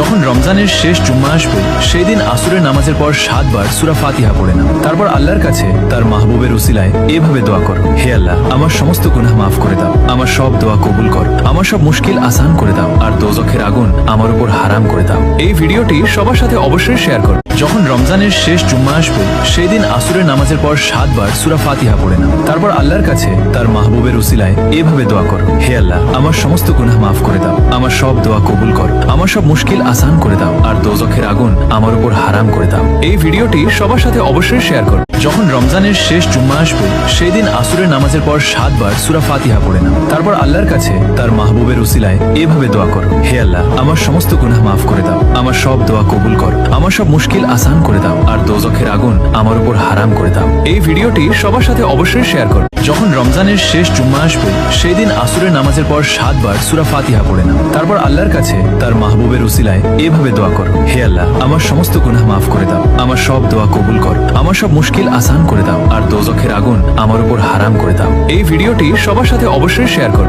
যখন রমজানের শেষ জুম্মা আসবে সেই দিন আসরের নামাজের পর 7 বার সূরা ফাতিহা পড়ে নাও। তারপর আল্লাহর কাছে তার মাহবুবের উসিলায় এভাবে দোয়া করো, হে আল্লাহ, আমার সমস্ত গুনাহ মাফ করে দাও, আমার সব দোয়া কবুল করো, আমার সব মুশকিল আসান করে দাও, আর দোজখের আগুন আমার উপর হারাম করে দাও। এই ভিডিওটি সবার সাথে অবশ্যই শেয়ার করো। যখন রমজানের শেষ জুম্মা আসবে সেই দিন আসরের নামাজের পর 7 বার সূরা ফাতিহা পড়ে নাও। তারপর আল্লাহর কাছে তার মাহবুবের উসিলায় এভাবে দোয়া করো, হে আল্লাহ, আমার সমস্ত গুনাহ মাফ করে দাও, আমার সব দোয়া কবুল করো, আমার সব মুশকিল আসান করে দাও, আর দোজখের আগুন আমার উপর হারাম করে দাও। এই ভিডিওটি সবার সাথে অবশ্যই শেয়ার করো। যখন রমজানের শেষ জুম্মা আসবে সেই দিন আসরের নামাজের পর 7 বার সূরা ফাতিহা পড়ে নাও। তারপর আল্লাহর কাছে তার মাহবুবের উসিলায় এভাবে দোয়া করো, হে আল্লাহ, আমার সমস্ত গুনাহ মাফ করে দাও, আমার সব দোয়া কবুল করো, আমার সব মুশকিল আসান করে দাও, আর দোজখের আগুন আমার উপর হারাম করে দাও। এই ভিডিওটি সবার সাথে অবশ্যই শেয়ার করো। যখন রমজানের শেষ জুম্মা আসবে সেই দিন আসরের নামাজের পর 7 বার সূরা ফাতিহা পড়ে নাও। তারপর আল্লাহর কাছে তার মাহবুবের উসিলায় এভাবে দোয়া করো, হে আল্লাহ, আমার সমস্ত গুনাহ মাফ করে দাও, আমার সব দোয়া কবুল করো, আমার সব মুশকিল আসান করে দাও, আর দোজখের আগুন আমার উপর হারাম করে দাও। এই ভিডিওটি সবার সাথে অবশ্যই শেয়ার করো।